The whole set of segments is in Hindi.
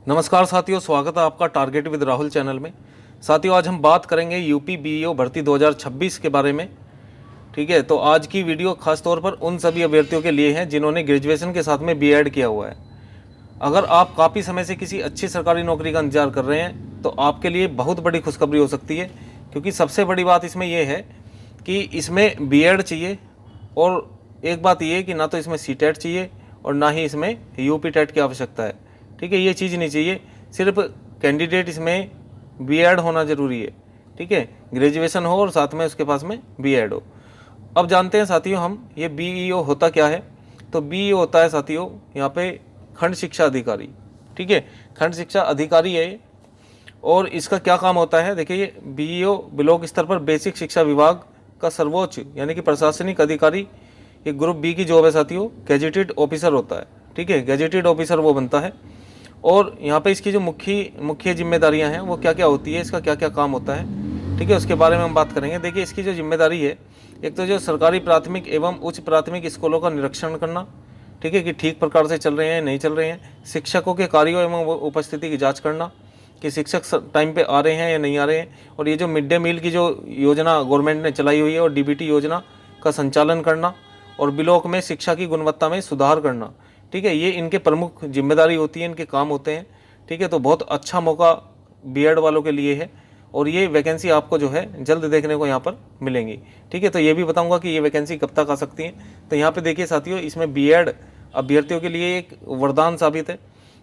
नमस्कार साथियों, स्वागत है आपका टारगेट विद राहुल चैनल में। साथियों, आज हम बात करेंगे यूपी बीईओ भर्ती 2026 के बारे में। ठीक है, तो आज की वीडियो खास तौर पर उन सभी अभ्यर्थियों के लिए है जिन्होंने ग्रेजुएशन के साथ में बीएड किया हुआ है। अगर आप काफ़ी समय से किसी अच्छी सरकारी नौकरी का इंतजार कर रहे हैं तो आपके लिए बहुत बड़ी खुशखबरी हो सकती है, क्योंकि सबसे बड़ी बात इसमें यह है कि इसमें बीएड चाहिए। और एक बात ये कि ना तो इसमें सीटेट चाहिए और ना ही इसमें यूपी टेट की आवश्यकता है। ठीक है, ये चीज़ नहीं चाहिए, सिर्फ कैंडिडेट इसमें बीएड होना ज़रूरी है। ठीक है, ग्रेजुएशन हो और साथ में उसके पास में बीएड हो। अब जानते हैं साथियों हम ये बीईओ होता क्या है। तो बीईओ होता है साथियों यहाँ पे खंड शिक्षा अधिकारी। ठीक है, खंड शिक्षा अधिकारी है ये। और इसका क्या काम होता है, देखिए, ये बीईओ ब्लॉक स्तर पर बेसिक शिक्षा विभाग का सर्वोच्च यानी कि प्रशासनिक अधिकारी, ये ग्रुप बी की जॉब है साथियों, गेजेटेड ऑफिसर होता है। ठीक है, गेजेटेड ऑफिसर वो बनता है। और यहाँ पे इसकी जो मुख्य जिम्मेदारियाँ हैं वो क्या क्या होती है, इसका क्या क्या काम होता है, ठीक है, उसके बारे में हम बात करेंगे। देखिए, इसकी जो जिम्मेदारी है, एक तो जो सरकारी प्राथमिक एवं उच्च प्राथमिक स्कूलों का निरीक्षण करना, ठीक है, कि ठीक प्रकार से चल रहे हैं नहीं चल रहे हैं। शिक्षकों के कार्यों एवं उपस्थिति की जांच करना कि शिक्षक टाइम पे आ रहे हैं या नहीं आ रहे हैं। और ये जो मिड डे मील की जो योजना गवर्नमेंट ने चलाई हुई है और डीबीटी योजना का संचालन करना और ब्लॉक में शिक्षा की गुणवत्ता में सुधार करना। ठीक है, ये इनके प्रमुख जिम्मेदारी होती है, इनके काम होते हैं। ठीक है, तो बहुत अच्छा मौका बीएड वालों के लिए है और ये वैकेंसी आपको जो है जल्द देखने को यहाँ पर मिलेंगी। ठीक है, तो ये भी बताऊंगा कि ये वैकेंसी कब तक आ सकती है। तो यहाँ पे देखिए साथियों, इसमें बीएड अभ्यर्थियों के लिए एक वरदान साबित है।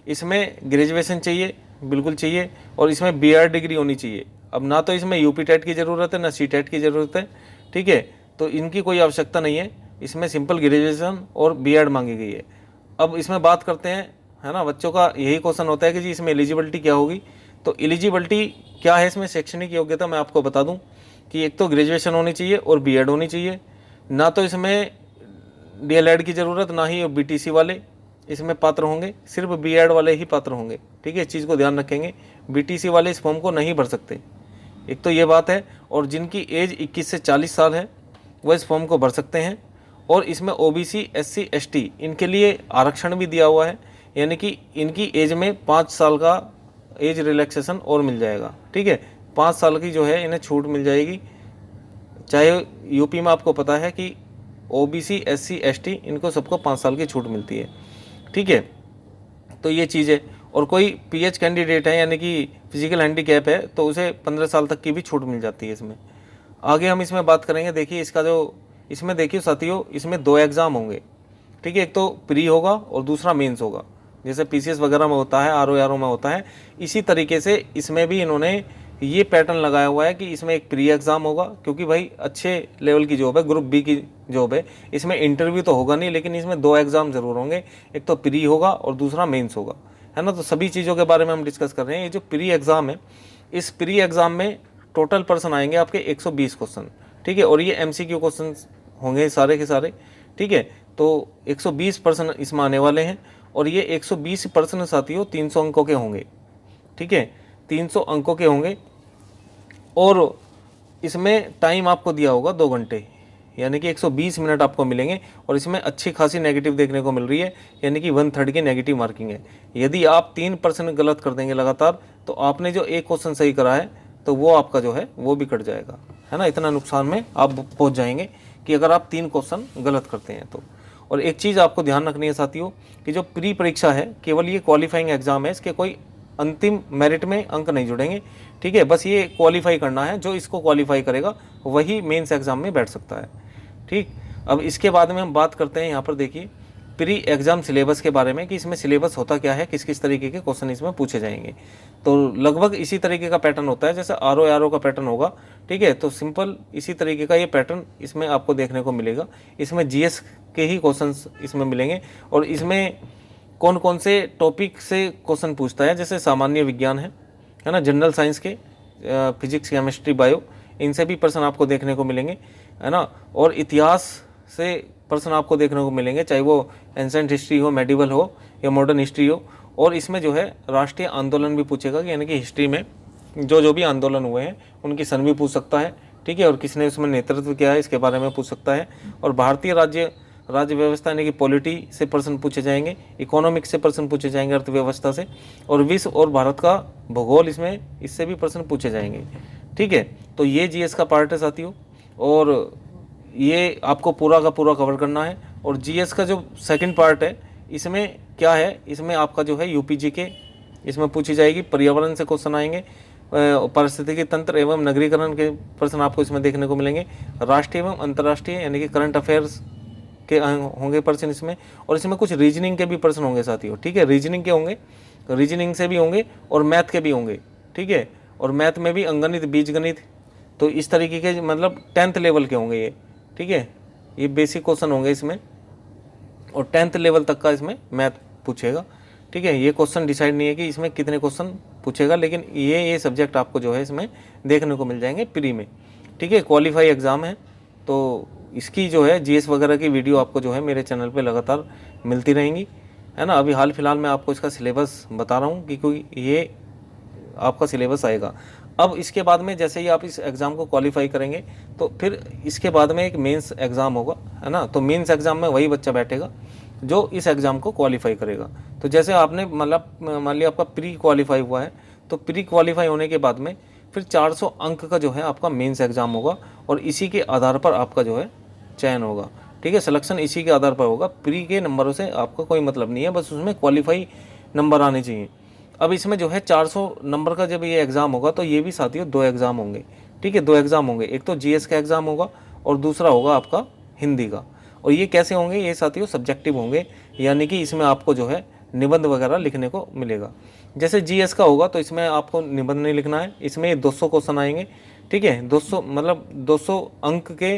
इसमें ग्रेजुएशन चाहिए, बिल्कुल चाहिए, और इसमें बीएड डिग्री होनी चाहिए। अब ना तो इसमें यूपी टेट की ज़रूरत है ना सी टेट की ज़रूरत है। ठीक है, तो इनकी कोई आवश्यकता नहीं है, इसमें सिंपल ग्रेजुएशन और बीएड मांगी गई है। अब इसमें बात करते हैं, है ना, बच्चों का यही क्वेश्चन होता है कि जी इसमें एलिजिबिलिटी क्या होगी। तो एलिजिबिलिटी क्या है, इसमें शैक्षणिक योग्यता मैं आपको बता दूं कि एक तो ग्रेजुएशन होनी चाहिए और बीएड होनी चाहिए। ना तो इसमें डीएलएड की ज़रूरत, ना ही बीटीसी वाले इसमें पात्र होंगे, सिर्फ बीएड वाले ही पात्र होंगे। ठीक है, इस चीज़ को ध्यान रखेंगे, बीटीसी वाले इस फॉर्म को नहीं भर सकते, एक तो ये बात है। और जिनकी एज 21 से 40 साल है वह इस फॉर्म को भर सकते हैं। और इसमें ओबीसी, एससी, एसटी इनके लिए आरक्षण भी दिया हुआ है, यानी कि इनकी एज में 5 साल का एज रिलैक्सेशन और मिल जाएगा। ठीक है, 5 साल की जो है इन्हें छूट मिल जाएगी। चाहे यूपी में आपको पता है कि ओबीसी, एससी, एसटी इनको सबको 5 साल की छूट मिलती है। ठीक है, तो ये चीज़ है। और कोई पीएच कैंडिडेट है यानी कि फिजिकल हैंडीकैप है तो उसे 15 साल तक की भी छूट मिल जाती है इसमें। आगे हम इसमें बात करेंगे। देखिए, इसका जो इसमें देखिए साथियों, इसमें 2 एग्ज़ाम होंगे। ठीक है, एक तो प्री होगा और दूसरा मेंस होगा, जैसे पीसीएस वगैरह में होता है, आरओ में होता है। इसी तरीके से इसमें भी इन्होंने ये पैटर्न लगाया हुआ है कि इसमें एक प्री एग्ज़ाम होगा, क्योंकि भाई अच्छे लेवल की जॉब है, ग्रुप बी की जॉब है। इसमें इंटरव्यू तो होगा नहीं, लेकिन इसमें 2 एग्ज़ाम ज़रूर होंगे, एक तो प्री होगा और दूसरा मेंस होगा, है ना। तो सभी चीज़ों के बारे में हम डिस्कस कर रहे हैं। ये जो प्री एग्ज़ाम है, इस प्री एग्ज़ाम में टोटल पर्सन आएंगे आपके 120 क्वेश्चन। ठीक है, और ये एमसीक्यू क्वेश्चन होंगे सारे के सारे। ठीक है, तो 120 पर्सन इसमें आने वाले हैं और ये 120 पर्सन साथियों 300 अंकों के होंगे। ठीक है, 300 अंकों के होंगे और इसमें टाइम आपको दिया होगा 2 घंटे, यानी कि 120 मिनट आपको मिलेंगे। और इसमें अच्छी खासी नेगेटिव देखने को मिल रही है, यानी कि 1/3 की नेगेटिव मार्किंग है। यदि आप 3% गलत कर देंगे लगातार तो आपने जो एक क्वेश्चन सही करा है तो वो आपका जो है वो भी कट जाएगा, है ना। इतना नुकसान में आप पहुंच जाएंगे कि अगर आप 3 क्वेश्चन गलत करते हैं तो। और एक चीज़ आपको ध्यान रखनी है साथियों कि जो प्री परीक्षा है केवल ये क्वालिफाइंग एग्जाम है, इसके कोई अंतिम मेरिट में अंक नहीं जुड़ेंगे। ठीक है, बस ये क्वालिफाई करना है, जो इसको क्वालिफाई करेगा वही मेंस एग्जाम में बैठ सकता है। ठीक, अब इसके बाद में हम बात करते हैं यहाँ पर देखिए प्री एग्जाम सिलेबस के बारे में कि इसमें सिलेबस होता क्या है, किस किस तरीके के क्वेश्चन इसमें पूछे जाएंगे। तो लगभग इसी तरीके का पैटर्न होता है जैसे आरओ का पैटर्न होगा। ठीक है, तो सिंपल इसी तरीके का ये पैटर्न इसमें आपको देखने को मिलेगा। इसमें जीएस के ही क्वेश्चंस इसमें मिलेंगे और इसमें कौन कौन से टॉपिक से क्वेश्चन पूछता है, जैसे सामान्य विज्ञान है ना, जनरल साइंस के फिजिक्स, केमिस्ट्री, बायो, इनसे भी प्रश्न आपको देखने को मिलेंगे, है ना। और इतिहास से प्रश्न आपको देखने को मिलेंगे, चाहे वो एंसेंट हिस्ट्री हो, मेडिवल हो या मॉडर्न हिस्ट्री हो। और इसमें जो है राष्ट्रीय आंदोलन भी पूछेगा, यानी कि हिस्ट्री में जो भी आंदोलन हुए हैं उनकी सन भी पूछ सकता है। ठीक है, और किसने उसमें नेतृत्व किया है इसके बारे में पूछ सकता है। और भारतीय राज्य राज्य व्यवस्था यानी कि पॉलिटी से प्रश्न पूछे जाएंगे, इकोनॉमिक्स से प्रश्न पूछे जाएंगे, अर्थव्यवस्था से, और विश्व और भारत का भूगोल इससे भी प्रश्न पूछे जाएंगे। ठीक है, तो ये जीएस का पार्ट है साथियों, और ये आपको पूरा का पूरा कवर करना है। और जीएस का जो सेकंड पार्ट है इसमें क्या है, इसमें आपका जो है यूपीजी के इसमें पूछी जाएगी, पर्यावरण से क्वेश्चन आएंगे, पारिस्थितिकी तंत्र एवं नगरीकरण के प्रश्न आपको इसमें देखने को मिलेंगे, राष्ट्रीय एवं अंतर्राष्ट्रीय यानी कि करंट अफेयर्स के होंगे प्रश्न इसमें, और इसमें कुछ रीजनिंग के भी प्रश्न होंगे साथियों। ठीक है, रीजनिंग के होंगे, रीजनिंग से भी होंगे, और मैथ के भी होंगे। ठीक है, और मैथ में भी अंगणित, बीजगणित, तो इस तरीके के मतलब 10th लेवल के होंगे ये। ठीक है, ये बेसिक क्वेश्चन होंगे इसमें, और 10th लेवल तक का इसमें मैथ पूछेगा। ठीक है, ये क्वेश्चन डिसाइड नहीं है कि इसमें कितने क्वेश्चन पूछेगा, लेकिन ये सब्जेक्ट आपको जो है इसमें देखने को मिल जाएंगे प्री में। ठीक है, क्वालिफाई एग्ज़ाम है, तो इसकी जो है जीएस वगैरह की वीडियो आपको जो है मेरे चैनल पे लगातार मिलती रहेंगी, है ना। अभी हाल फिलहाल मैं आपको इसका सिलेबस बता रहा हूँ कि कोई ये आपका सिलेबस आएगा। अब इसके बाद में जैसे ही आप इस एग्ज़ाम को क्वालिफाई करेंगे तो फिर इसके बाद में एक मेंस एग्ज़ाम होगा, है ना। तो मेंस एग्ज़ाम में वही बच्चा बैठेगा जो इस एग्ज़ाम को क्वालिफाई करेगा। तो जैसे आपने मतलब मान लिया आपका प्री क्वालिफाई हुआ है, तो प्री क्वालिफाई होने के बाद में फिर 400 अंक का जो है आपका मेंस एग्ज़ाम होगा, और इसी के आधार पर आपका जो है चयन होगा। ठीक है, सिलेक्शन इसी के आधार पर होगा, प्री के नंबरों से आपका कोई मतलब नहीं है, बस उसमें क्वालिफाई नंबर आने चाहिए। अब इसमें जो है 400 नंबर का जब ये एग्ज़ाम होगा तो ये भी साथियों 2 एग्ज़ाम होंगे। ठीक है, 2 एग्ज़ाम होंगे, एक तो जीएस का एग्ज़ाम होगा और दूसरा होगा आपका हिंदी का। और ये कैसे होंगे, ये साथियों सब्जेक्टिव होंगे, यानी कि इसमें आपको जो है निबंध वगैरह लिखने को मिलेगा। जैसे जीएस का होगा तो इसमें आपको निबंध नहीं लिखना है, इसमें 200 क्वेश्चन आएंगे। ठीक है, 200 मतलब 200 अंक के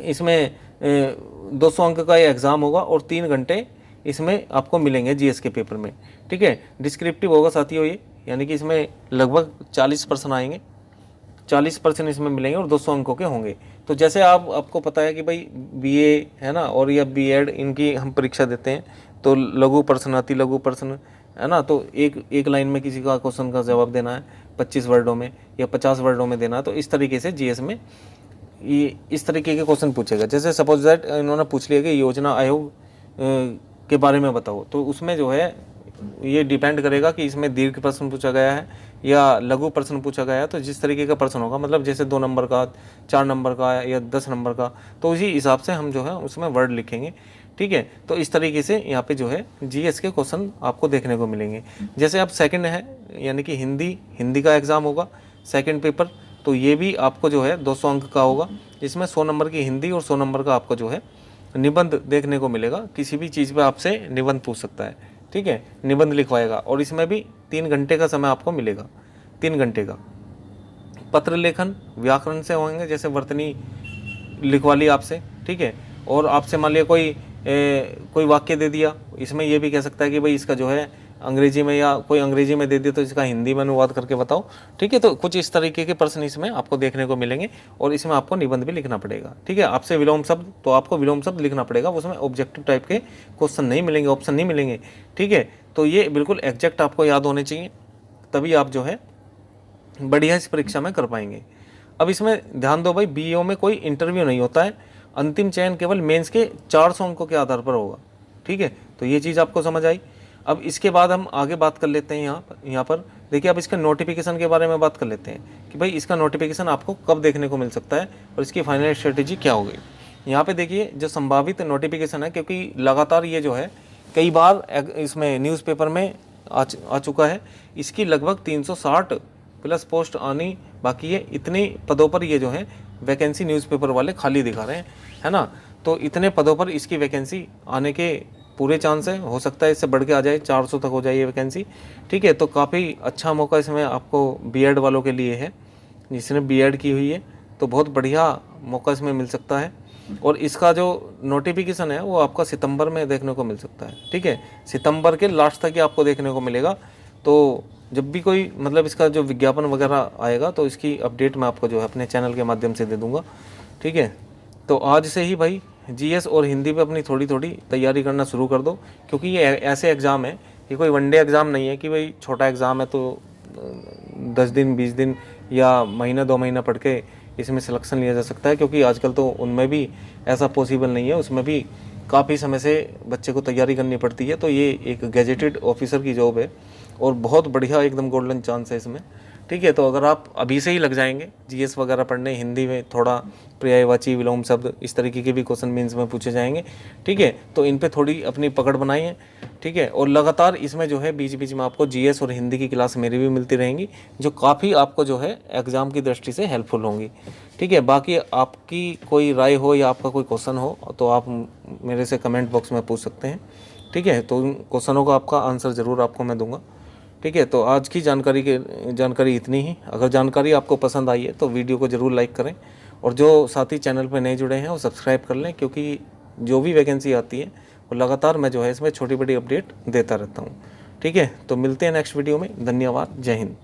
इसमें 200 अंक का ये एग्ज़ाम होगा, और 3 घंटे इसमें आपको मिलेंगे जीएस के पेपर में। ठीक है, डिस्क्रिप्टिव होगा साथियों ये, यानी कि इसमें लगभग 40% आएंगे, 40% इसमें मिलेंगे, और 200 अंकों के होंगे। तो जैसे आपको पता है कि भाई बीए है ना, और या बीएड, इनकी हम परीक्षा देते हैं तो लघु प्रश्न, अति लघु प्रश्न, है ना। तो एक लाइन में किसी का क्वेश्चन का जवाब देना है 25 वर्डों में या 50 वर्डों में देना है। तो इस तरीके से जीएस में ये इस तरीके के क्वेश्चन पूछेगा। जैसे सपोज दैट इन्होंने पूछ लिया कि योजना आयोग के बारे में बताओ, तो उसमें जो है ये डिपेंड करेगा कि इसमें दीर्घ प्रश्न पूछा गया है या लघु प्रश्न पूछा गया है। तो जिस तरीके का प्रश्न होगा, मतलब जैसे 2 नंबर का, 4 नंबर का या 10 नंबर का, तो उसी हिसाब से हम जो है उसमें वर्ड लिखेंगे। ठीक है, तो इस तरीके से यहाँ पे जो है जीएस के क्वेश्चन आपको देखने को मिलेंगे। जैसे अब सेकंड है, यानी कि हिंदी का एग्ज़ाम होगा सेकंड पेपर, तो ये भी आपको जो है 200 अंक का होगा, जिसमें 100 नंबर की हिंदी और 100 नंबर का आपको जो है निबंध देखने को मिलेगा। किसी भी चीज़ पे आपसे निबंध पूछ सकता है। ठीक है, निबंध लिखवाएगा, और इसमें भी 3 घंटे का समय आपको मिलेगा, 3 घंटे का। पत्र लेखन व्याकरण से होंगे, जैसे वर्तनी लिखवा ली आपसे। ठीक है, और आपसे मान लिया कोई वाक्य दे दिया, इसमें ये भी कह सकता है कि भाई इसका जो है अंग्रेजी में, या कोई अंग्रेजी में दे दिया तो इसका हिंदी में अनुवाद करके बताओ। ठीक है, तो कुछ इस तरीके के प्रश्न इसमें आपको देखने को मिलेंगे, और इसमें आपको निबंध भी लिखना पड़ेगा। ठीक है, आपसे विलोम शब्द, तो आपको विलोम शब्द लिखना पड़ेगा, उसमें ऑब्जेक्टिव टाइप के क्वेश्चन नहीं मिलेंगे, ऑप्शन नहीं मिलेंगे। ठीक है, तो ये बिल्कुल एग्जैक्ट आपको याद होने चाहिए, तभी आप जो है बढ़िया इस परीक्षा में कर पाएंगे। अब इसमें ध्यान दो भाई, बीईओ में कोई इंटरव्यू नहीं होता है, अंतिम चयन केवल मेंस के 400 अंकों के आधार पर होगा। ठीक है, तो ये चीज़ आपको समझ आई। अब इसके बाद हम आगे बात कर लेते हैं यहाँ पर देखिए, अब इसका नोटिफिकेशन के बारे में बात कर लेते हैं कि भाई इसका नोटिफिकेशन आपको कब देखने को मिल सकता है और इसकी फाइनल स्ट्रेटेजी क्या होगी। यहाँ पे देखिए जो संभावित नोटिफिकेशन है, क्योंकि लगातार ये जो है कई बार इसमें न्यूज़पेपर में आ चुका है, इसकी लगभग 360 प्लस पोस्ट आनी बाकी है। इतने पदों पर ये जो है वैकेंसी न्यूज़पेपर वाले खाली दिखा रहे हैं, है ना। तो इतने पदों पर इसकी वैकेंसी आने के पूरे चांस है, हो सकता है इससे बढ़ के आ जाए, 400 तक हो जाए ये वैकेंसी। ठीक है, तो काफ़ी अच्छा मौका इसमें आपको बीएड वालों के लिए है, जिसने बीएड की हुई है तो बहुत बढ़िया मौका इसमें मिल सकता है। और इसका जो नोटिफिकेशन है वो आपका सितंबर में देखने को मिल सकता है। ठीक है, सितंबर के लास्ट तक ही आपको देखने को मिलेगा। तो जब भी कोई मतलब इसका जो विज्ञापन वगैरह आएगा तो इसकी अपडेट मैं आपको जो है अपने चैनल के माध्यम से दे दूंगा। ठीक है, तो आज से ही भाई जीएस और हिंदी पे अपनी थोड़ी थोड़ी तैयारी करना शुरू कर दो, क्योंकि ये ऐसे एग्ज़ाम है, ये कोई वनडे एग्ज़ाम नहीं है कि भाई छोटा एग्ज़ाम है तो 10 दिन 20 दिन या महीना 2 महीना पढ़ के इसमें सिलेक्शन लिया जा सकता है, क्योंकि आजकल तो उनमें भी ऐसा पॉसिबल नहीं है, उसमें भी काफ़ी समय से बच्चे को तैयारी करनी पड़ती है। तो ये एक गैजेटेड ऑफिसर की जॉब है और बहुत बढ़िया एकदम गोल्डन चांस है इसमें। ठीक है, तो अगर आप अभी से ही लग जाएंगे जीएस वगैरह पढ़ने, हिंदी में थोड़ा पर्यायवाची विलोम शब्द इस तरीके के भी क्वेश्चन मीन्स में पूछे जाएंगे। ठीक है, तो इन पे थोड़ी अपनी पकड़ बनाई है। ठीक है, और लगातार इसमें जो है बीच बीच में आपको जीएस और हिंदी की क्लास मेरी भी मिलती रहेंगी, जो काफ़ी आपको जो है एग्ज़ाम की दृष्टि से हेल्पफुल होंगी। ठीक है, बाकी आपकी कोई राय हो या आपका कोई क्वेश्चन हो तो आप मेरे से कमेंट बॉक्स में पूछ सकते हैं। ठीक है, तो उन क्वेश्चनों का आपका आंसर ज़रूर आपको मैं दूंगा। ठीक है, तो आज की जानकारी इतनी ही। अगर जानकारी आपको पसंद आई है तो वीडियो को ज़रूर लाइक करें, और जो साथी चैनल पर नए जुड़े हैं वो सब्सक्राइब कर लें, क्योंकि जो भी वैकेंसी आती है वो लगातार मैं जो है इसमें छोटी बड़ी अपडेट देता रहता हूँ। ठीक है, तो मिलते हैं नेक्स्ट वीडियो में। धन्यवाद, जय हिंद।